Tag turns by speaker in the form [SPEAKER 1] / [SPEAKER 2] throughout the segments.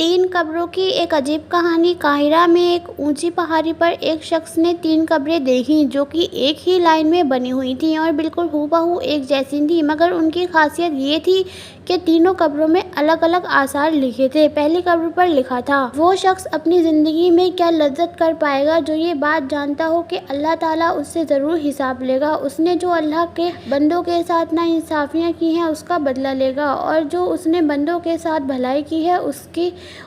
[SPEAKER 1] तीन कब्रों की एक अजीब कहानी। काहिरा में एक ऊंची पहाड़ी पर एक शख्स ने 3 कब्रें देखीं जो कि एक ही लाइन में बनी हुई थीं और बिल्कुल हूबहू एक जैसी थीं, मगर उनकी खासियत ये थी कि तीनों कब्रों में अलग अलग आसार लिखे थे। पहली कब्र पर लिखा था, वो शख्स अपनी जिंदगी में क्या लज्जत कर पाएगा जो ये बात जानता हो कि अल्लाह ताला उससे जरूर हिसाब लेगा। उसने जो अल्लाह के बंदों के साथ नाइंसाफियां की हैं उसका बदला लेगा, और जो उसने बंदों के साथ भलाई की है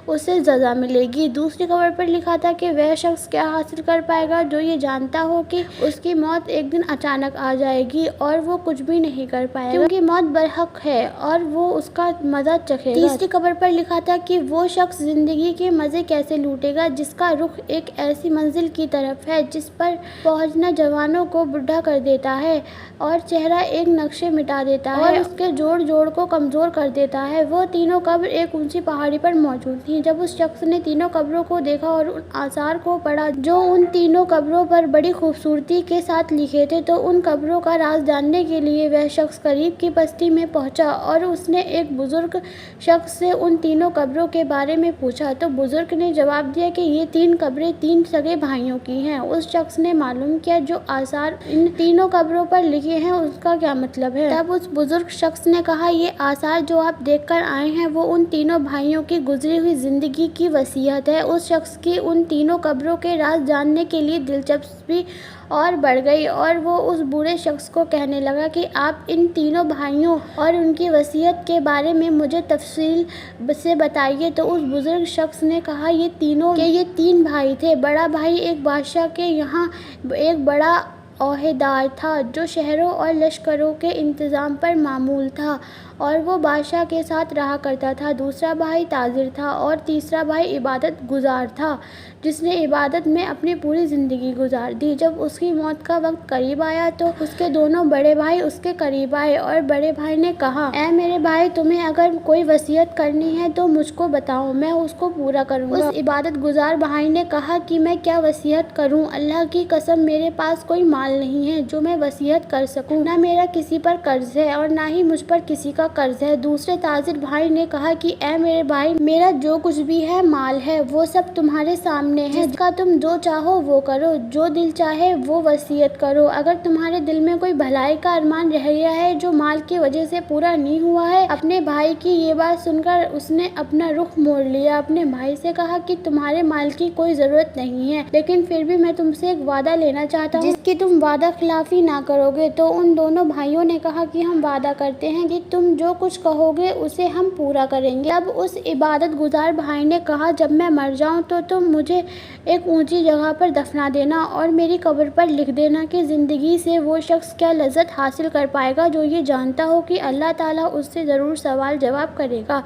[SPEAKER 1] उसे सजा मिलेगी। दूसरी कब्र पर लिखा था कि वह शख्स क्या हासिल कर पाएगा जो ये जानता हो कि उसकी मौत एक दिन अचानक आ जाएगी और वो कुछ भी नहीं कर पाएगा क्योंकि मौत बरहक है और वो उसका मजा चखेगा। तीसरी कब्र पर लिखा था कि वो शख्स जिंदगी के मजे कैसे लूटेगा जिसका रुख एक ऐसी मंजिल की तरफ है जिस पर पहुंचना जवानों को बुढ़ा कर देता है और चेहरा एक नक्शे मिटा देता है और उसके जोड़ जोड़ को कमजोर कर देता है। वो तीनों कब्र एक ऊंची पहाड़ी पर मौजूद थी। जब उस शख्स ने तीनों कब्रों को देखा और उन आसार को पढ़ा जो उन तीनों कब्रों पर बड़ी खूबसूरती के साथ लिखे थे, तो उन कब्रों का राज जानने के लिए वह शख्स करीब की बस्ती में पहुंचा और उसने एक बुजुर्ग शख्स से उन तीनों कब्रों के बारे में पूछा। तो बुजुर्ग ने जवाब दिया कि ये 3 कब्रें 3 सगे भाइयों की हैं। उस शख्स ने मालूम किया जो आसार इन तीनों कब्रों पर लिखे हैं उसका क्या मतलब है। तब उस बुजुर्ग शख्स ने कहा, ये आसार जो आप देखकर आए हैं वो उन तीनों भाइयों की गुजरी हुई जिंदगी की वसीयत है। उस शख्स की उन तीनों कब्रों के राज जानने के लिए दिलचस्पी और बढ़ गई और वो उस बूढ़े शख्स को कहने लगा कि आप इन तीनों भाइयों और उनकी वसीयत के बारे में मुझे तफसील से बताइए। तो उस बुजुर्ग शख्स ने कहा, ये 3 भाई थे। बड़ा भाई एक बादशाह के यहाँ एक बड़ा ओहदेदार था जो शहरों और लश्करों के इंतजाम पर मामूल था और वो बादशाह के साथ रहा करता था। दूसरा भाई ताजिर था और तीसरा भाई इबादत गुजार था जिसने इबादत में अपनी पूरी ज़िंदगी गुजार दी। जब उसकी मौत का वक्त करीब आया तो उसके दोनों बड़े भाई उसके करीब आए और बड़े भाई ने कहा, ऐ मेरे भाई, तुम्हें अगर कोई वसीयत करनी है तो मुझको बताओ, मैं उसको पूरा करूँगा। उस इबादत गुजार भाई ने कहा कि मैं क्या वसीयत करूँ, अल्लाह की कसम मेरे पास कोई माल नहीं है जो मैं वसीयत कर सकूँ, ना मेरा किसी पर कर्ज है और ना ही मुझ पर किसी का कर्ज है। दूसरे ताजिर भाई ने कहा कि ऐ मेरे भाई, मेरा जो कुछ भी है माल है वो सब तुम्हारे सामने है, जिसका तुम जो चाहो वो करो, जो दिल चाहे वो वसीयत करो। अगर तुम्हारे दिल में कोई भलाई का अरमान रह गया है जो माल की वजह से पूरा नहीं हुआ है। अपने भाई की ये बात सुनकर उसने अपना रुख मोड़ लिया, अपने भाई से कहा कि तुम्हारे माल की कोई जरूरत नहीं है, लेकिन फिर भी मैं तुमसे एक वादा लेना चाहता हूँ जिसकी तुम वादा खिलाफी ना करोगे। तो उन दोनों भाइयों ने कहा कि हम वादा करते हैं कि तुम जो कुछ कहोगे उसे हम पूरा करेंगे। अब उस इबादत गुजार भाई ने कहा, जब मैं मर जाऊं तो तुम मुझे एक ऊंची जगह पर दफना देना और मेरी कब्र पर लिख देना कि जिंदगी से वो शख्स क्या लज्जत हासिल कर पाएगा जो ये जानता हो कि अल्लाह ताला उससे ज़रूर सवाल जवाब करेगा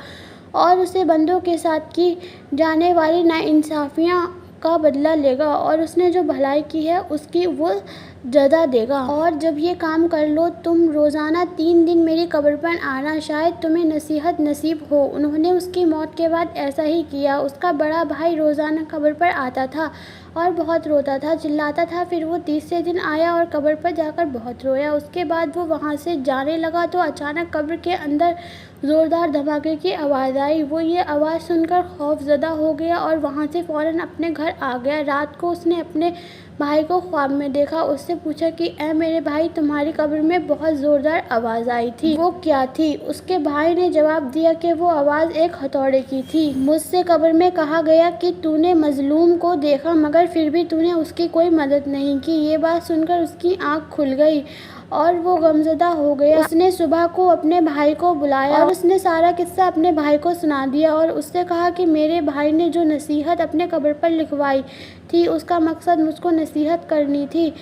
[SPEAKER 1] और उसे बंदों के साथ की जाने वाली नाइंसाफियां का बदला लेगा और उसने जो भलाई की है उसकी वो जज़ा देगा। और जब ये काम कर लो तुम रोज़ाना 3 दिन मेरी कब्र पर आना, शायद तुम्हें नसीहत नसीब हो। उन्होंने उसकी मौत के बाद ऐसा ही किया। उसका बड़ा भाई रोज़ाना कब्र पर आता था और बहुत रोता था, चिल्लाता था। फिर वो तीसरे दिन आया और कब्र पर जाकर बहुत रोया। उसके बाद वो वहाँ से जाने लगा तो अचानक कब्र के अंदर ज़ोरदार धमाके की आवाज़ आई। वो ये आवाज़ सुनकर खौफज़दा हो गया और वहाँ से फ़ौरन अपने घर आ गया। रात को उसने अपने भाई को ख्वाब में देखा। उससे पूछा कि ऐ मेरे भाई, तुम्हारी कब्र में बहुत ज़ोरदार आवाज़ आई थी, वो क्या थी? उसके भाई ने जवाब दिया कि वो आवाज़ एक हथौड़े की थी। मुझसे कब्र में कहा गया कि तूने मजलूम को देखा मगर फिर भी तूने उसकी कोई मदद नहीं की। ये बात सुनकर उसकी आँख खुल गई और वो गमज़दा हो गया। उसने सुबह को अपने भाई को बुलाया और उसने सारा किस्सा अपने भाई को सुना दिया और उससे कहा कि मेरे भाई ने जो नसीहत अपने कब्र पर लिखवाई थी उसका मकसद मुझको नसीहत करनी थी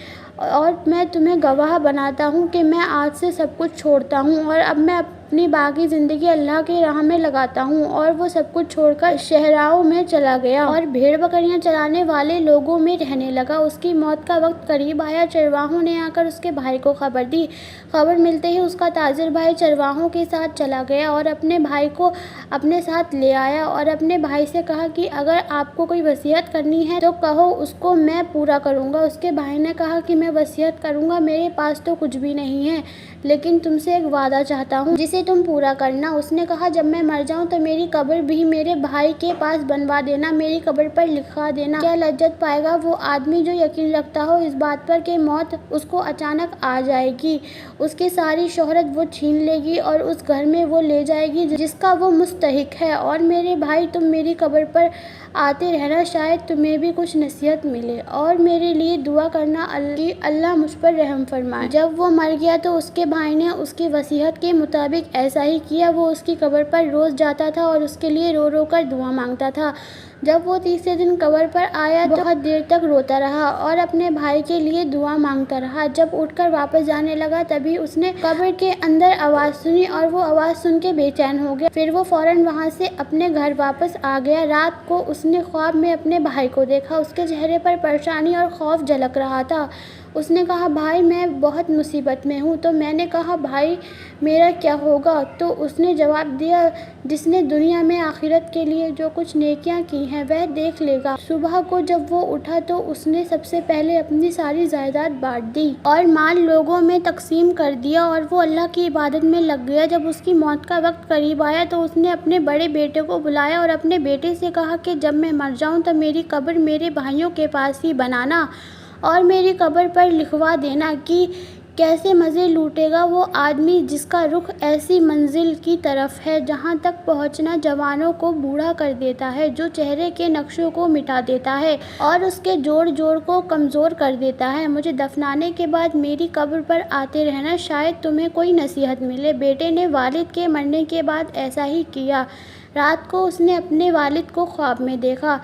[SPEAKER 1] और मैं तुम्हें गवाह बनाता हूँ कि मैं आज से सब कुछ छोड़ता हूँ और अब मैं अपनी बाकी ज़िंदगी अल्लाह की राह में लगाता हूँ। और वो सब कुछ छोड़कर शहराओं में चला गया और भेड़ बकरियाँ चराने वाले लोगों में रहने लगा। उसकी मौत का वक्त करीब आया। चरवाहों ने आकर उसके भाई को खबर दी। खबर मिलते ही उसका ताजिर भाई चरवाहों के साथ चला गया और अपने भाई को अपने साथ ले आया और अपने भाई से कहा कि अगर आपको कोई वसीयत करनी है तो कहो, उसको मैं पूरा करूँगा। उसके भाई ने कहा कि मैं वसीयत करूँगा, मेरे पास तो कुछ भी नहीं है, لیکن تم سے ایک وعدہ چاہتا ہوں جسے تم پورا کرنا۔ اس نے کہا جب میں مر جاؤں تو میری قبر بھی میرے بھائی کے پاس بنوا دینا، میری قبر پر لکھوا دینا۔ کیا لذت پائے گا وہ آدمی جو یقین رکھتا ہو اس بات پر کہ موت اس کو اچانک آ جائے گی، اس کی ساری شہرت وہ چھین لے گی اور اس گھر میں وہ لے جائے گی جس کا وہ مستحق ہے۔ اور میرے بھائی تم میری قبر پر آتے رہنا، شاید تمہیں بھی کچھ نصیحت ملے، اور میرے لیے دعا کرنا کہ اللہ مجھ پر رحم فرمائے۔ جب وہ مر گیا تو اس کے بھائی نے اس کی وصیت کے مطابق ایسا ہی کیا۔ وہ اس کی قبر پر روز جاتا تھا اور اس کے لیے رو رو کر دعا مانگتا تھا۔ جب وہ تیسرے دن قبر پر آیا تو بہت دیر تک روتا رہا اور اپنے بھائی کے لیے دعا مانگتا رہا۔ جب اٹھ کر واپس جانے لگا تبھی اس نے قبر کے اندر آواز سنی اور وہ آواز سن کے بے چین ہو گیا۔ پھر وہ فوراً وہاں سے اپنے گھر واپس آ گیا۔ رات کو اس نے خواب میں اپنے بھائی کو دیکھا، اس کے چہرے پر پریشانی اور خوف جھلک رہا تھا۔ اس نے کہا بھائی میں بہت مصیبت میں ہوں۔ تو میں نے کہا بھائی میرا کیا ہوگا؟ تو اس نے جواب دیا جس نے دنیا میں آخرت کے لیے جو کچھ نیکیاں کی ہیں وہ دیکھ لے گا۔ صبح کو جب وہ اٹھا تو اس نے سب سے پہلے اپنی ساری جائیداد بانٹ دی اور مال لوگوں میں تقسیم کر دیا، اور وہ اللہ کی عبادت میں لگ گیا۔ جب اس کی موت کا وقت قریب آیا تو اس نے اپنے بڑے بیٹے کو بلایا اور اپنے بیٹے سے کہا کہ جب میں مر جاؤں تو میری قبر میرے بھائیوں کے پاس ہی بنانا اور میری قبر پر لکھوا دینا کہ کیسے مزے لوٹے گا وہ آدمی جس کا رخ ایسی منزل کی طرف ہے جہاں تک پہنچنا جوانوں کو بوڑھا کر دیتا ہے، جو چہرے کے نقشوں کو مٹا دیتا ہے اور اس کے جوڑ جوڑ کو کمزور کر دیتا ہے۔ مجھے دفنانے کے بعد میری قبر پر آتے رہنا، شاید تمہیں کوئی نصیحت ملے۔ بیٹے نے والد کے مرنے کے بعد ایسا ہی کیا۔ رات کو اس نے اپنے والد کو خواب میں دیکھا۔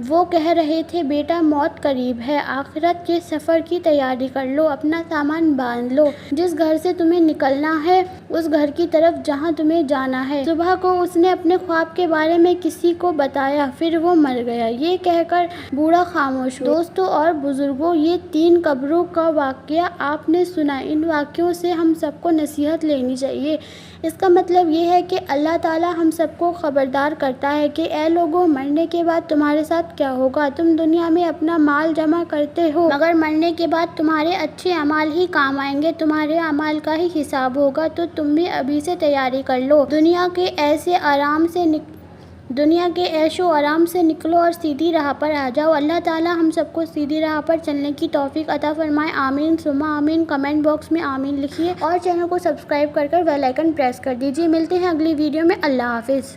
[SPEAKER 1] وہ کہہ رہے تھے بیٹا موت قریب ہے، آخرت کے سفر کی تیاری کر لو، اپنا سامان باندھ لو، جس گھر سے تمہیں نکلنا ہے اس گھر کی طرف جہاں تمہیں جانا ہے۔ صبح کو اس نے اپنے خواب کے بارے میں کسی کو بتایا، پھر وہ مر گیا۔ یہ کہہ کر بوڑھا خاموش ہوا۔ دوستو اور بزرگوں، یہ 3 قبروں کا واقعہ آپ نے سنا۔ ان واقعوں سے ہم سب کو نصیحت لینی چاہیے۔ اس کا مطلب یہ ہے کہ اللہ تعالیٰ ہم سب کو خبردار کرتا ہے کہ اے لوگو مرنے کے بعد تمہارے ساتھ کیا ہوگا۔ تم دنیا میں اپنا مال جمع کرتے ہو مگر مرنے کے بعد تمہارے اچھے اعمال ہی کام آئیں گے، تمہارے اعمال کا ہی حساب ہوگا۔ تو تم بھی ابھی سے تیاری کر لو، دنیا کے عیش و آرام سے نکلو اور سیدھی راہ پر آ جاؤ۔ اللہ تعالیٰ ہم سب کو سیدھی راہ پر چلنے کی توفیق عطا فرمائے۔ آمین ثم آمین۔ کمنٹ باکس میں آمین لکھیے اور چینل کو سبسکرائب کر بیل آئیکن پریس کر دیجیے۔ ملتے ہیں اگلی ویڈیو میں۔ اللہ حافظ۔